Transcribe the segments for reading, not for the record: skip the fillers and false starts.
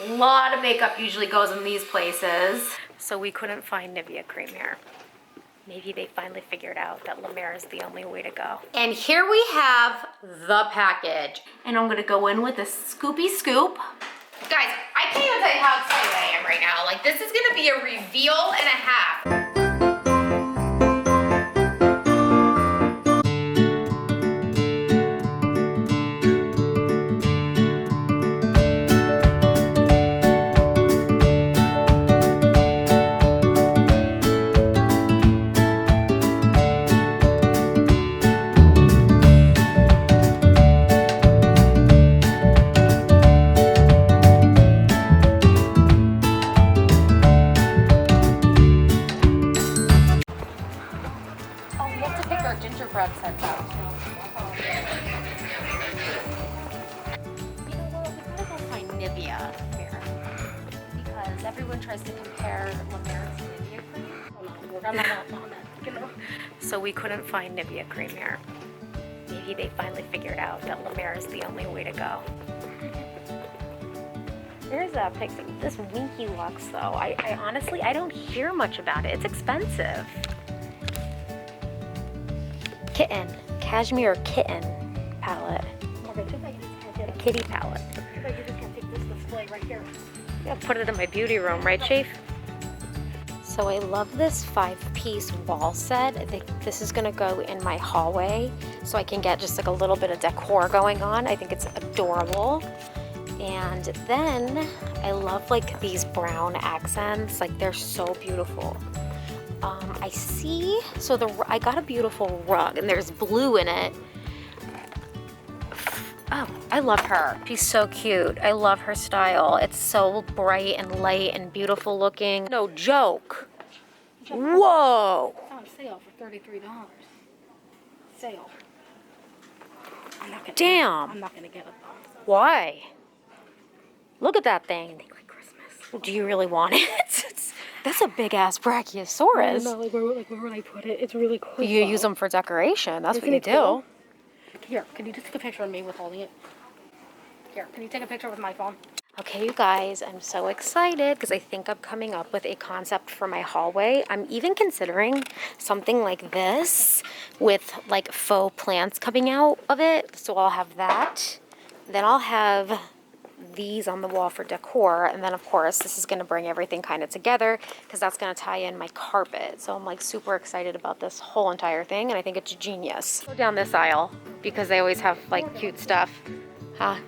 A lot of makeup usually goes in these places. So we couldn't find Nivea cream here. Maybe they finally figured out that La Mer is the only way to go. And here we have the package. And I'm gonna go in with a scoopy scoop. Guys, I can't even tell you how excited I am right now. Like, this is gonna be a reveal and a half. Gingerbread sets out. You know what? We gotta go find Nivea here because everyone tries to compare La Mer to Nivea cream. So we couldn't find Nivea cream here. Maybe they finally figured out that La Mer is the only way to go. Here's a picture. This Winky Lux though, I honestly, I don't hear much about it. It's expensive. Kitten, cashmere kitten palette. A kitty palette. You just can take this display right here. Yeah, put it in my beauty room, right, Chief? So I love this 5-piece wall set. I think this is gonna go in my hallway so I can get just like a little bit of decor going on. I think it's adorable. And then I love like these brown accents. Like they're so beautiful. I see, so I got a beautiful rug and there's blue in it. Oh, I love her. She's so cute. I love her style. It's so bright and light and beautiful looking. No joke. Whoa. On sale for $33. Sale. Damn. I'm not gonna get it though. Why? Look at that thing. I think like Christmas. Do you really want it? That's a big ass Brachiosaurus. No, like where I put it, it's really cool. You use them for decoration. That's Isn't what you it do. cool? Here, can you just take a picture of me with holding it? Here, can you take a picture with my phone? Okay, you guys, I'm so excited because I think I'm coming up with a concept for my hallway. I'm even considering something like this with like faux plants coming out of it. So I'll have that. Then I'll have these on the wall for decor, and then of course this is going to bring everything kind of together because that's going to tie in my carpet. So I'm like super excited about this whole entire thing, and I think it's genius. Go down this aisle because they always have like cute stuff. Huh?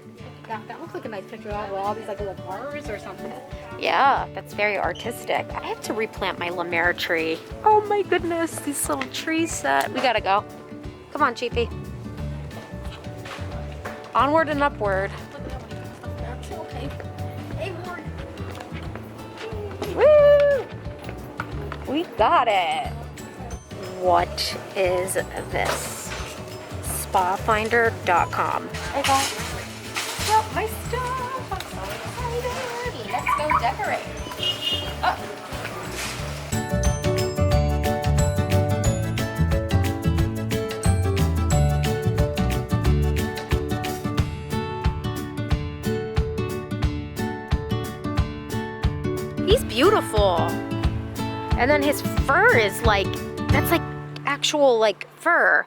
That looks like a nice picture of all these like little bars or something. Yeah, that's very artistic. I have to replant my La Mer tree. Oh my goodness, these little trees set. We gotta go. Come on, Chiefy. Onward and upward. Okay. Hey, Ward. Woo! We got it. What is this? Spafinder.com. Okay. Well, my stuff. I'm so excited. Let's go decorate. Oh. He's beautiful. And then his fur is like, that's like actual like fur.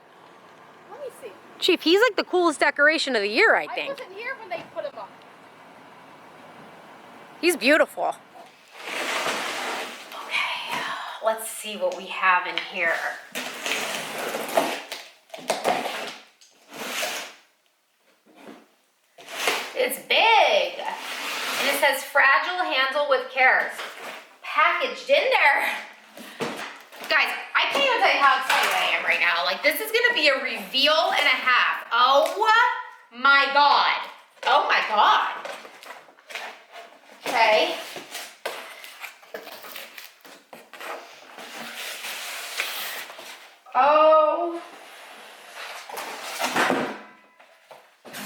Let me see. Chief, he's like the coolest decoration of the year, I think. I wasn't here when they put him on. He's beautiful. Okay, let's see what we have in here. It's big. And it says fragile handle with care. Packaged in there. Guys, I can't even tell you how excited I am right now. Like, this is gonna be a reveal and a half. Oh my God. Oh my God. Okay. Oh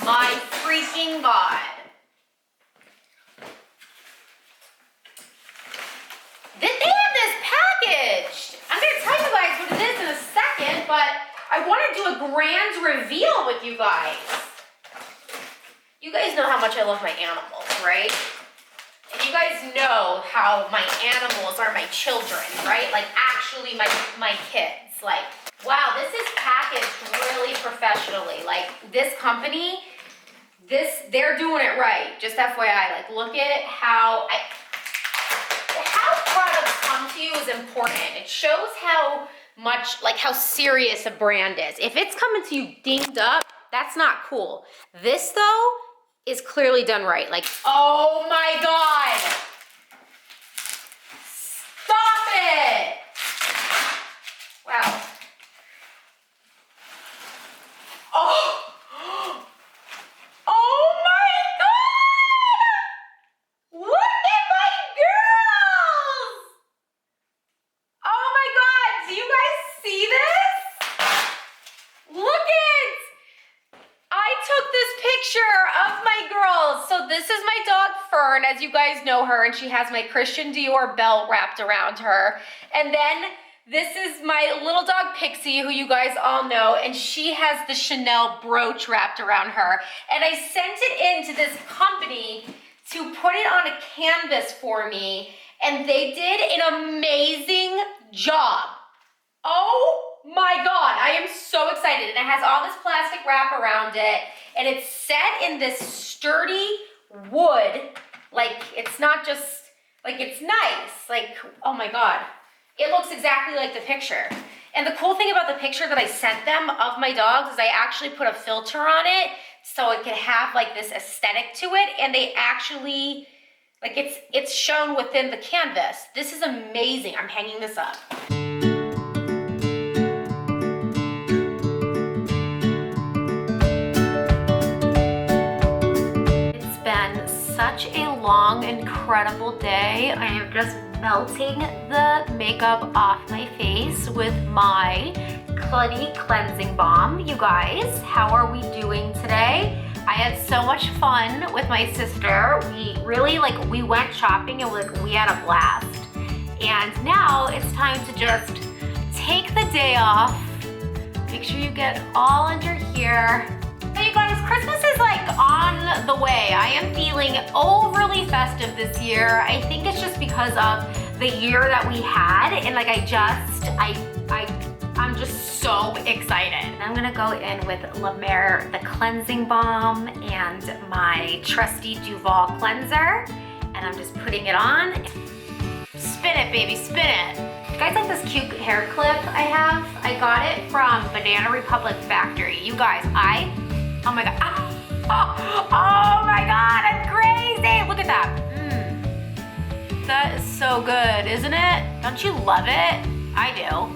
my freaking God. They have this packaged. I'm gonna tell you guys what it is in a second, but I want to do a grand reveal with you guys. You guys know how much I love my animals, right? show how my animals are my children, right? Like actually my kids. Like, wow, this is packaged really professionally. Like this company, they're doing it right. Just FYI, like look at how products come to you is important. It shows how much, like how serious a brand is. If it's coming to you dinged up, that's not cool. This though is clearly done right. Like, oh my God. Stop it. Wow. Oh. Oh my God. Look at my girls. Oh my God. Do you guys see this? Look it. I took this picture of my girls. So this is my dog Fern, as you guys know her, and she has my Christian Dior belt wrapped around her. And then this is my little dog Pixie, who you guys all know, and she has the Chanel brooch wrapped around her. And I sent it into this company to put it on a canvas for me, and they did an amazing job. Oh my God, I am so excited. And it has all this plastic wrap around it, and it's set in this sturdy wood. Like, it's not just, like, it's nice. Like, oh my God. It looks exactly like the picture. And the cool thing about the picture that I sent them of my dogs is I actually put a filter on it so it could have like this aesthetic to it, and they actually, like it's shown within the canvas. This is amazing. I'm hanging this up. It's been such a long, incredible day. I am just melting the makeup off my face with my Clinique cleansing balm. You guys, how are we doing today? I had so much fun with my sister. We went shopping and we had a blast. And now it's time to just take the day off. Make sure you get all under here. Hey you guys, Christmas is like on the way. I am feeling overly festive this year. I think it's just because of the year that we had, and like I'm just so excited. I'm gonna go in with Mer The Cleansing Foam and my trusty Duvolle cleanser, and I'm just putting it on. Spin it, baby, spin it. You guys like this cute hair clip I have? I got it from Banana Republic Factory. You guys, oh my God. Oh my God, I'm crazy. Look at that. That is so good, isn't it? Don't you love it? I do.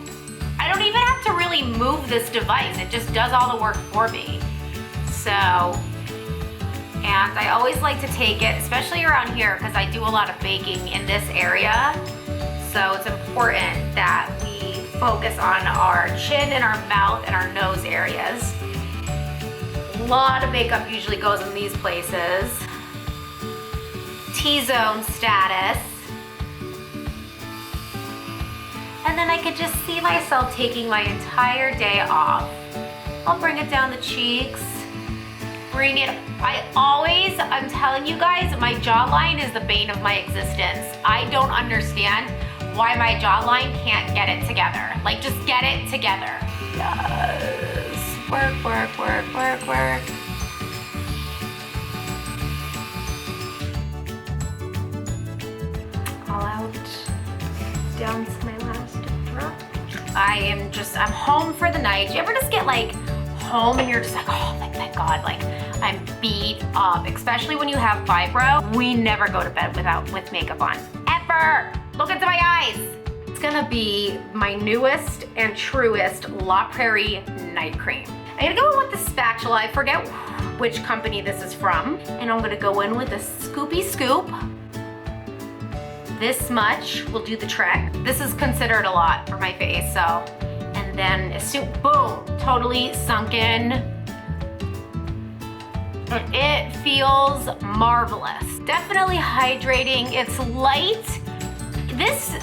I don't even have to really move this device. It just does all the work for me. So, and I always like to take it, especially around here, because I do a lot of baking in this area. So it's important that we focus on our chin and our mouth and our nose areas. A lot of makeup usually goes in these places. T-zone status. And then I could just see myself taking my entire day off. I'll bring it down the cheeks, bring it, I'm telling you guys, my jawline is the bane of my existence. I don't understand why my jawline can't get it together. Like, just get it together. Yes, work, work, work, work, work. All out, down to my last drop. I'm home for the night. Do you ever just get like home and you're just like, oh, thank God, like I'm beat up, especially when you have fibro. We never go to bed with makeup on, ever. Look into my eyes. It's gonna be my newest and truest laprairie night cream. I'm gonna go in with the spatula. I forget which company this is from. And I'm gonna go in with a scoopy scoop. This much will do the trick. This is considered a lot for my face, so. And then boom, totally sunk in. And it feels marvelous. Definitely hydrating, it's light. This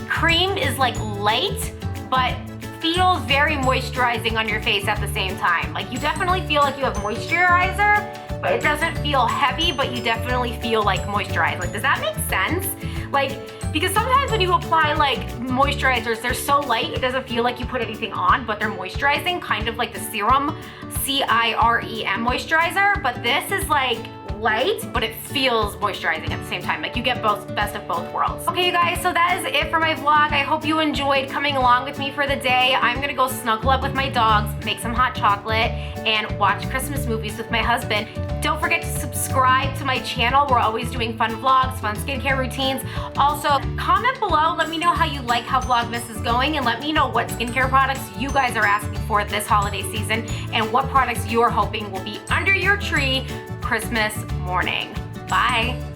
cream is like light, but feels very moisturizing on your face at the same time. Like, you definitely feel like you have moisturizer, but but it doesn't feel heavy, but you definitely feel like moisturized. Like, does that make sense? Like, because sometimes when you apply like moisturizers, they're so light, it doesn't feel like you put anything on, but they're moisturizing, kind of like the serum CIREM moisturizer, but this is like light, but it feels moisturizing at the same time. Like, you get both, best of both worlds. Okay, you guys, so that is it for my vlog. I hope you enjoyed coming along with me for the day. I'm gonna go snuggle up with my dogs, make some hot chocolate, and watch Christmas movies with my husband. Don't forget to subscribe to my channel. We're always doing fun vlogs, fun skincare routines. Also, comment below, let me know how you like how Vlogmas is going, and let me know what skincare products you guys are asking for this holiday season, and what products you're hoping will be under your tree Christmas morning. Bye.